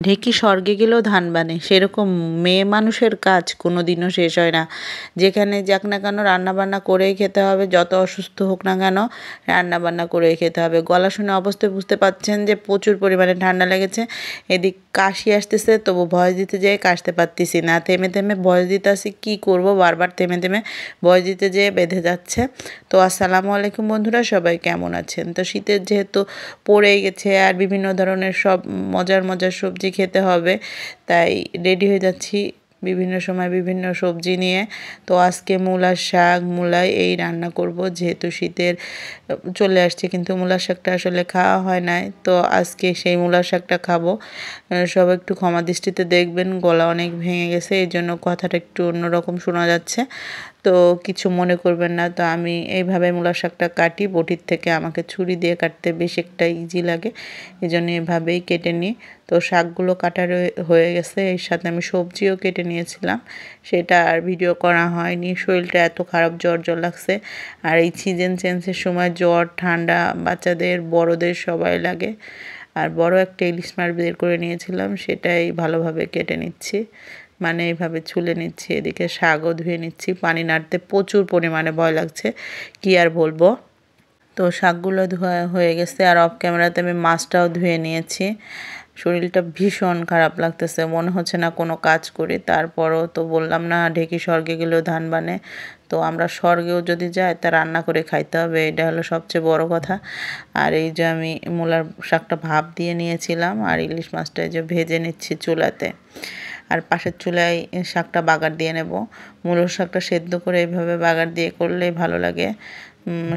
ঢেঁকি স্বর্গে গেলেও ধান বানে, সেরকম মেয়ে মানুষের কাজ কোনো দিনও শেষ হয় না। যেখানে যাক না কেন রান্নাবান্না করেই খেতে হবে, যত অসুস্থ হোক না কেন রান্নাবান্না করেই খেতে হবে। গলা শুনে অবস্থায় বুঝতে পারছেন যে প্রচুর পরিমাণে ঠান্ডা লেগেছে। এদিক কাশি আসতেছে, তবু ভয়েস দিতে যেয়ে কাশতে পারতেছি না। থেমে থেমে ভয়েস দিতে আসি, কী করবো, বারবার থেমে থেমে ভয়েস দিতে যেয়ে বেঁধে যাচ্ছে। তো আসসালামু আলাইকুম বন্ধুরা, সবাই কেমন আছেন? তো শীতের যেহেতু পড়েই গেছে আর বিভিন্ন ধরনের সব মজার মজার সবজি খেতে হবে, তাই রেডি হয়ে যাচ্ছি বিভিন্ন সময় বিভিন্ন সবজি নিয়ে। তো আজকে মূলার শাক, মূলাই এই রান্না করব, যেহেতু শীতের চলে আসছে, কিন্তু মূলার শাকটা আসলে খাওয়া হয় নাই। তো আজকে সেই মূলার শাকটা খাবো। সবাই একটু ক্ষমা দৃষ্টিতে দেখবেন, গলা অনেক ভেঙে গেছে, এই জন্য কথাটা একটু অন্যরকম শোনা যাচ্ছে। তো কিছু মনে করবেন না। তো আমি এইভাবে মূলার শাকটা কাটি বটির থেকে, আমাকে ছুরি দিয়ে কাটতে বেশ একটা ইজি লাগে, এই জন্য এভাবেই কেটে নিই। তো শাকগুলো কাটা হয়ে গেছে, এর সাথে আমি সবজিও কেটে নিয়েছিলাম, সেটা আর ভিডিও করা হয়নি। শরীরটা এত খারাপ, জ্বর জ্বর লাগছে। আর এই সিজন চেঞ্জের সময় জ্বর ঠান্ডা বাচ্চাদের বড়দের সবাই লাগে। আর বড় একটা ইলিশ মাছ বের করে নিয়েছিলাম, সেটাই ভালোভাবে কেটে নিচ্ছি, মানে এইভাবে ছুলে নিচ্ছি। এদিকে শাকও ধুয়ে নিচ্ছি, পানি নাড়তে প্রচুর পরিমাণে ভয় লাগছে, কি আর বলবো। তো শাকগুলো ধোয়া হয়ে গেছে, আর অফ ক্যামেরাতে আমি মাছটাও ধুয়ে নিয়েছি। শরীরটা ভীষণ খারাপ লাগতেছে, মনে হচ্ছে না কোনো কাজ করি। তারপরও তো বললাম না, ঢেঁকি স্বর্গে গেলেও ধান বানে। তো আমরা স্বর্গেও যদি যাই তা রান্না করে খাইতে হবে, এটা হলো সবচেয়ে বড় কথা। আর এই যে আমি মূলার শাকটা ভাপ দিয়ে নিয়েছিলাম, আর ইলিশ মাছটা এই যে ভেজে নিচ্ছি চুলাতে। আর পাশের চুলায় শাকটা বাগার দিয়ে নেব। মূলোর শাকটা সেদ্ধ করে এইভাবে বাগার দিয়ে করলেই ভালো লাগে।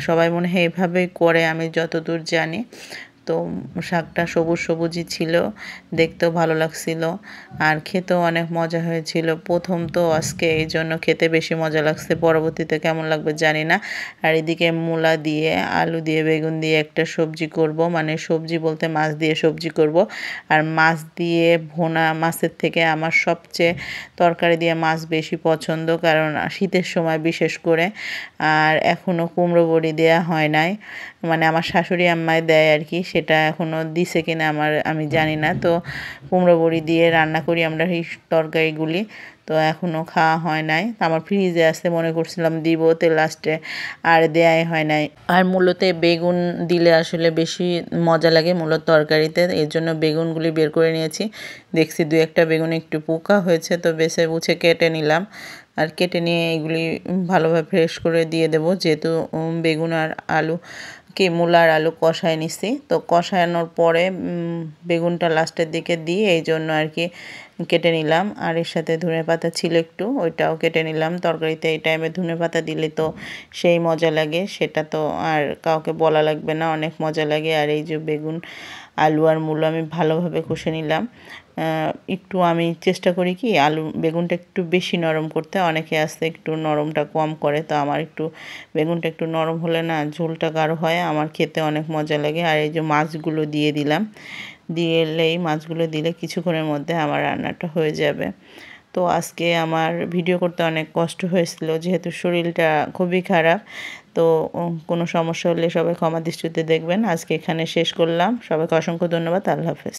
সবাই মনে হয় এভাবেই করে, আমি যতদূর জানি। তো শাকটা সবুজ সবুজই ছিল, দেখতেও ভালো লাগছিল, আর খেতেও অনেক মজা হয়েছিল। প্রথম তো আজকে, এই জন্য খেতে বেশি মজা লাগছে, পরবর্তীতে কেমন লাগবে জানি না। আর এদিকে মূলা দিয়ে, আলু দিয়ে, বেগুন দিয়ে একটা সবজি করব, মানে সবজি বলতে মাছ দিয়ে সবজি করব। আর মাছ দিয়ে ভোনা মাছের থেকে আমার সবচেয়ে তরকারি দিয়ে মাছ বেশি পছন্দ, কারণ শীতের সময় বিশেষ করে। আর এখনও কুমড়ো বড়ি দেওয়া হয় নাই, মানে আমার শাশুড়ি আম্মায় দেয় আর কি, সেটা এখনও দিছে কিনা আমি জানি না। তো কুমড়ো বড়ি দিয়ে রান্না করি আমরা এই তরকারিগুলি, তো এখনও খাওয়া হয় নাই। আমার ফ্রিজে আছে, মনে করছিলাম দিব, তো লাস্টে আর দেয়াই হয় নাই। আর মূলতে বেগুন দিলে আসলে বেশি মজা লাগে মূলোর তরকারিতে, এর জন্য বেগুনগুলি বের করে নিয়েছি। দেখছি দু একটা বেগুন একটু পোকা হয়েছে, তো বেছে বুঝে কেটে নিলাম। আর কেটে নিয়ে এগুলি ভালোভাবে ফ্রেশ করে দিয়ে দেব, যেহেতু বেগুন আর আলু মূলা আর আলু কষায় নিছি। তো কষানোর পরে বেগুনটা লাস্টের দিকে দিয়ে, এই জন্য আর কি কেটে নিলাম। আর এর সাথে ধনেপাতা ছিল একটু, ওইটাও কেটে নিলাম। তরকারিতে এই টাইমে ধনেপাতা দিলে তো সেই মজা লাগে, সেটা তো আর কাউকে বলা লাগবে না, অনেক মজা লাগে। আর এই যে বেগুন, আলু আর মূলো আমি ভালোভাবে কষে নিলাম। একটু আমি চেষ্টা করি কি বেগুনটা একটু বেশি নরম করতে, অনেকে আছে একটু নরমটা কম করে, তো আমার একটু বেগুনটা একটু নরম হলে না ঝোলটা গাঢ় হয়, আমার খেতে অনেক মজা লাগে। আর এই যে মাছগুলো দিয়ে দিলাম, মাছগুলো দিলে কিছুক্ষণের মধ্যে আমার রান্নাটা হয়ে যাবে। তো আজকে আমার ভিডিও করতে অনেক কষ্ট হয়েছিল, যেহেতু শরীরটা খুবই খারাপ। তো কোনো সমস্যা হলে সবাই ক্ষমা দৃষ্টিতে দেখবেন। আজকে এখানে শেষ করলাম, সবাইকে অসংখ্য ধন্যবাদ। আল্লাহ হাফেজ।